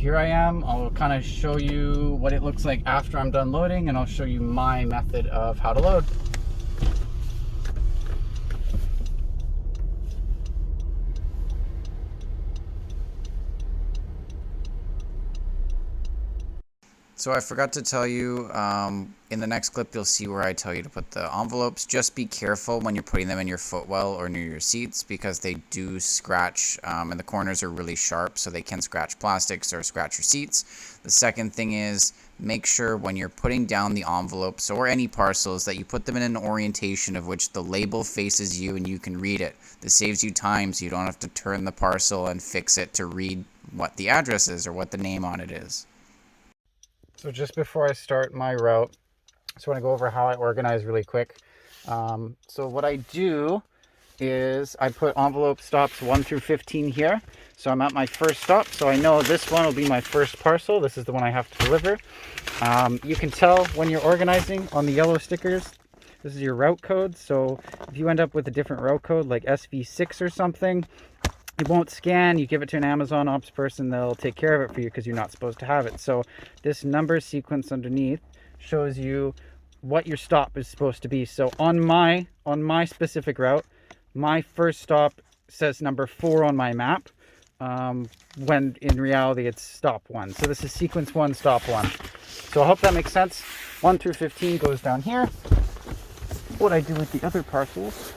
here I am. I'll kind of show you what it looks like after I'm done loading, and I'll show you my method of how to load. So I forgot to tell you, in the next clip you'll see where I tell you to put the envelopes. Just be careful when you're putting them in your footwell or near your seats, because they do scratch, and the corners are really sharp, so they can scratch plastics or scratch your seats. The second thing is, make sure when you're putting down the envelopes or any parcels that you put them in an orientation of which the label faces you and you can read it. This saves you time, so you don't have to turn the parcel and fix it to read what the address is or what the name on it is. So just before I start my route, I just want to go over how I organize really quick. So what I do is I put envelope stops 1 through 15 here. So I'm at my first stop, so I know this one will be my first parcel. This is the one I have to deliver. You can tell when you're organizing on the yellow stickers, this is your route code. So if you end up with a different route code like SV6 or something, it won't scan. You give it to an Amazon ops person, they'll take care of it for you because you're not supposed to have it. So this number sequence underneath shows you what your stop is supposed to be. So on my specific route, my first stop says number 4 on my map, when in reality it's stop 1. So this is sequence 1, stop 1. So I hope that makes sense. 1 through 15 goes down here. What I do with the other parcels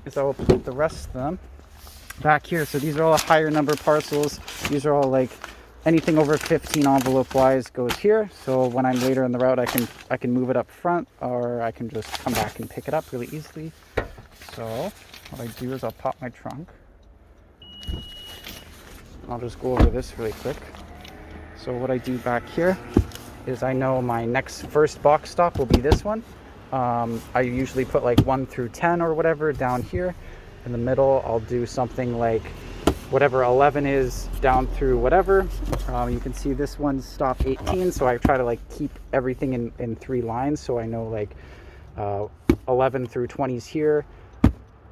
is I will put the rest of them back here. So these are all higher number parcels. These are all like anything over 15 envelope wise goes here. So when I'm later in the route, I can move it up front, or I can just come back and pick it up really easily. So what I do is I'll pop my trunk. I'll just go over this really quick. So what I do back here is I know my next first box stop will be this one. I usually put like 1 through 10 or whatever down here. In the middle, I'll do something like whatever 11 is down through whatever. You can see this one's stop 18, so I try to like keep everything in 3 lines, so I know like 11 through 20 is here.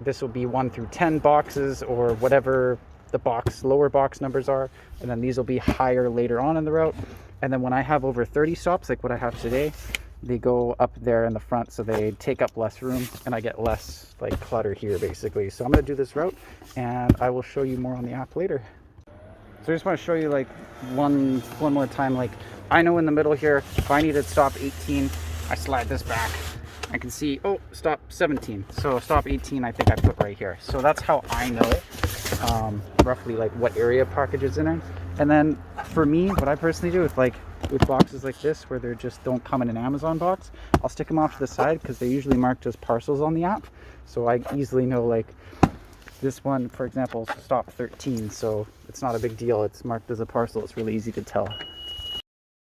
This will be 1 through 10 boxes or whatever the lower box numbers are, and then these will be higher later on in the route. And then when I have over 30 stops, like what I have today, they go up there in the front, so they take up less room and I get less like clutter here basically. So I'm going to do this route and I will show you more on the app later. So I just want to show you like one more time, like I know in the middle here, if I needed stop 18, I slide this back. I can see, oh, stop 17. So stop 18, I think I put right here. So that's how I know it, roughly like what area package is in it. And then for me, what I personally do with boxes like this where they just don't come in an Amazon box, I'll stick them off to the side because they're usually marked as parcels on the app. So I easily know, like this one, for example, stop 13. So it's not a big deal. It's marked as a parcel. It's really easy to tell.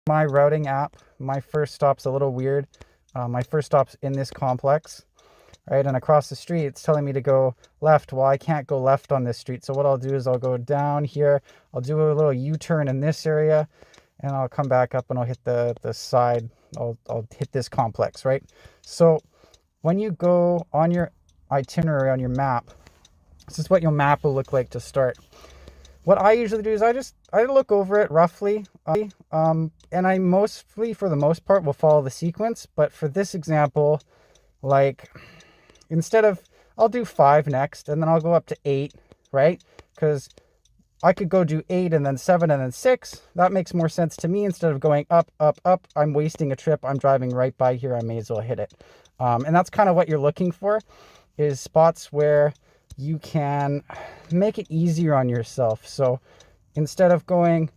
My routing app, my first stop's a little weird. My first stop's in this complex, right? And across the street, it's telling me to go left. Well, I can't go left on this street. So what I'll do is I'll go down here. I'll do a little U-turn in this area, and I'll come back up and I'll hit the side. I'll hit this complex, right? So when you go on your itinerary on your map, this is what your map will look like to start. What I usually do is I look over it roughly, and I mostly, for the most part, will follow the sequence. But for this example, like I'll do 5 next, and then I'll go up to 8, right? Because I could go do 8 and then 7 and then 6. That makes more sense to me. Instead of going up, up, up, I'm wasting a trip. I'm driving right by here. I may as well hit it. And that's kind of what you're looking for, is spots where you can make it easier on yourself. So instead of going,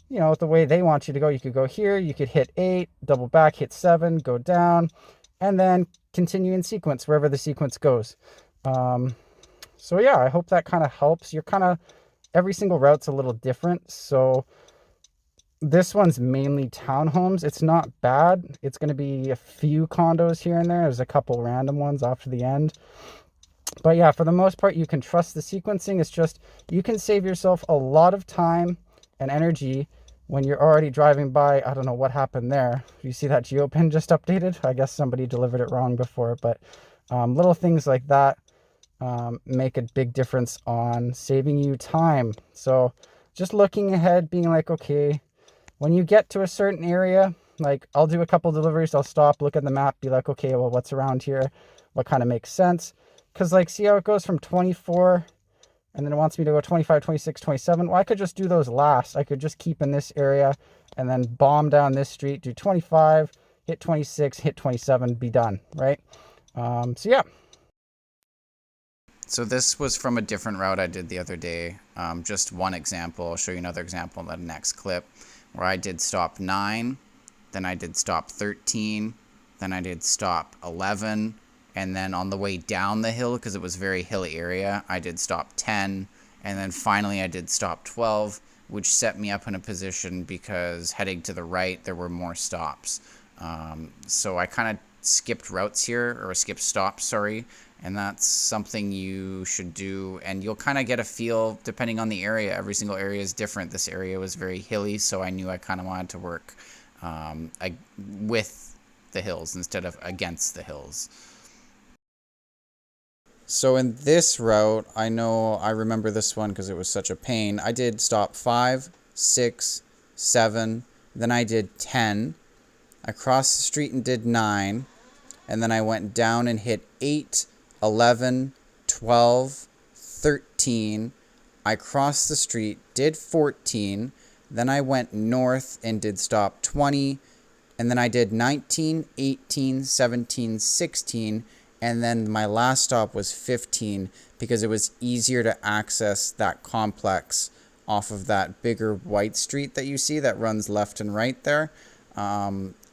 the way they want you to go, you could go here, you could hit 8, double back, hit 7, go down, and then continue in sequence wherever the sequence goes. So yeah, I hope that kind of helps. Every single route's a little different. So this one's mainly townhomes. It's not bad. It's going to be a few condos here and there. There's a couple random ones off to the end. But yeah, for the most part, you can trust the sequencing. It's just, you can save yourself a lot of time and energy when you're already driving by. I don't know what happened there. You see that geopin just updated? I guess somebody delivered it wrong before, but little things like that make a big difference on saving you time. So just looking ahead, being like, okay, when you get to a certain area, like I'll do a couple deliveries, I'll stop, look at the map, be like, okay, well, what's around here? What kind of makes sense? Because like, see how it goes from 24 and then it wants me to go 25, 26, 27. Well, I could just do those last. I could just keep in this area and then bomb down this street, do 25, hit 26, hit 27, be done, right? So yeah. So this was from a different route I did the other day. Just one example. I'll show you another example in the next clip where I did stop 9, then I did stop 13, then I did stop 11, and then on the way down the hill, because it was a very hilly area, I did stop 10, and then finally I did stop 12, which set me up in a position because heading to the right there were more stops. So I kind of skipped routes here, or skipped stops, sorry, and that's something you should do, and you'll kind of get a feel depending on the area. Every single area is different. This area was very hilly, so I knew I kind of wanted to work with the hills instead of against the hills. So in this route, I remember this one because it was such a pain. I did stop 5, 6, 7, then I did 10. I crossed the street and did 9, and then I went down and hit 8, 11, 12, 13. I crossed the street, did 14, then I went north and did stop 20, and then I did 19, 18, 17, 16, and then my last stop was 15 because it was easier to access that complex off of that bigger white street that you see that runs left and right there.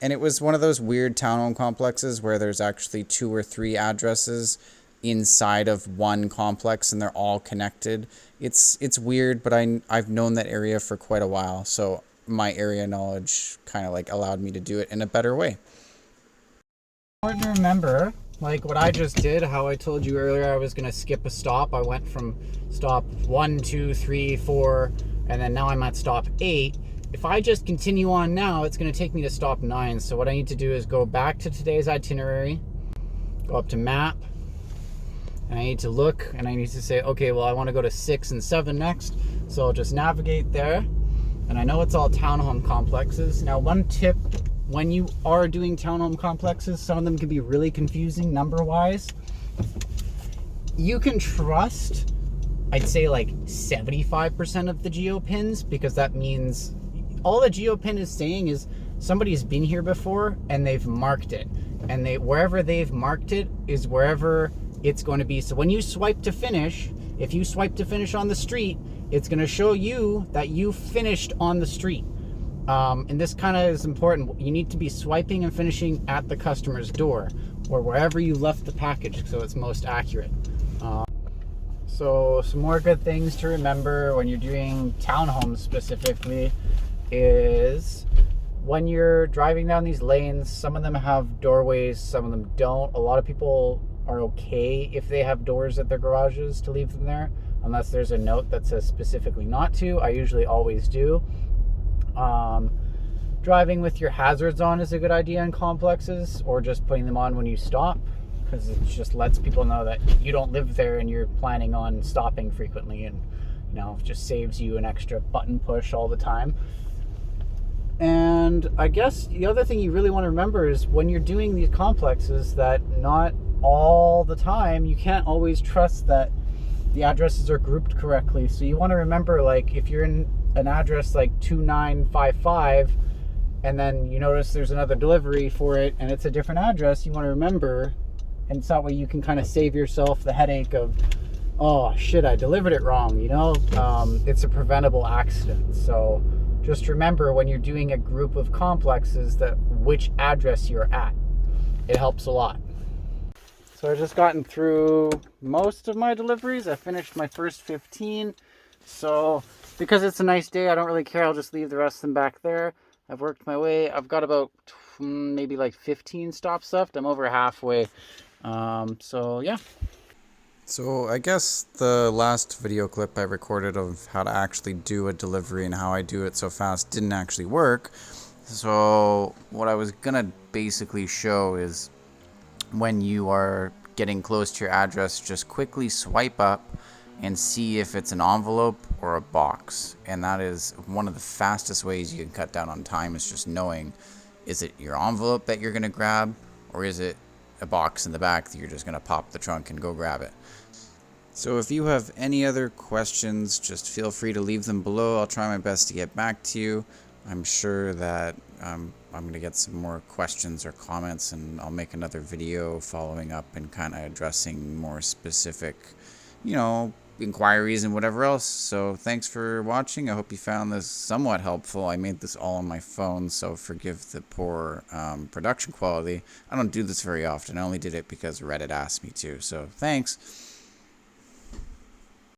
And it was one of those weird townhome complexes where there's actually 2 or 3 addresses inside of one complex and they're all connected. It's weird, but I've known that area for quite a while, so my area knowledge kind of like allowed me to do it in a better way. Important to remember, like what I just did, how I told you earlier I was going to skip a stop. I went from stop 1, 2, 3, 4, and then now I'm at stop 8. If I just continue on now, it's going to take me to stop 9. So what I need to do is go back to today's itinerary, go up to map, and I need to look, and I need to say, okay, well, I want to go to 6 and 7 next. So I'll just navigate there, and I know it's all townhome complexes. Now, one tip, when you are doing townhome complexes, some of them can be really confusing number-wise. You can trust, I'd say like 75% of the geopins, because that means all the geopin is saying is somebody's been here before and they've marked it, and wherever they've marked it is wherever it's going to be. So when you swipe to finish, if you swipe to finish on the street, it's going to show you that you finished on the street. And this kind of is important. You need to be swiping and finishing at the customer's door or wherever you left the package, so it's most accurate. So some more good things to remember when you're doing townhomes specifically is when you're driving down these lanes, some of them have doorways, some of them don't. A lot of people are okay if they have doors at their garages to leave them there, unless there's a note that says specifically not to. I usually always do. Driving with your hazards on is a good idea in complexes, or just putting them on when you stop, because it just lets people know that you don't live there and you're planning on stopping frequently, and it just saves you an extra button push all the time. And I guess the other thing you really want to remember is when you're doing these complexes that not all the time, you can't always trust that the addresses are grouped correctly. So you want to remember, like, if you're in an address like 2955 and then you notice there's another delivery for it and it's a different address, you want to remember, and so that way you can kind of save yourself the headache of, oh shit, I delivered it wrong. It's a preventable accident. So just remember when you're doing a group of complexes that which address you're at. It helps a lot. So I've just gotten through most of my deliveries. I finished my first 15. So because it's a nice day, I don't really care. I'll just leave the rest of them back there. I've worked my way. I've got about maybe like 15 stops left. I'm over halfway. So yeah. So I guess the last video clip I recorded of how to actually do a delivery and how I do it so fast didn't actually work. So what I was gonna basically show is when you are getting close to your address, just quickly swipe up and see if it's an envelope or a box. And that is one of the fastest ways you can cut down on time, is just knowing, is it your envelope that you're going to grab, or is it a box in the back that you're just going to pop the trunk and go grab it. So if you have any other questions, just feel free to leave them below. I'll try my best to get back to you. I'm sure that I'm going to get some more questions or comments, and I'll make another video following up and kind of addressing more specific, inquiries and whatever else. So thanks for watching. I hope you found this somewhat helpful. I made this all on my phone, so forgive the poor production quality. I don't do this very often. I only did it because Reddit asked me to. So thanks.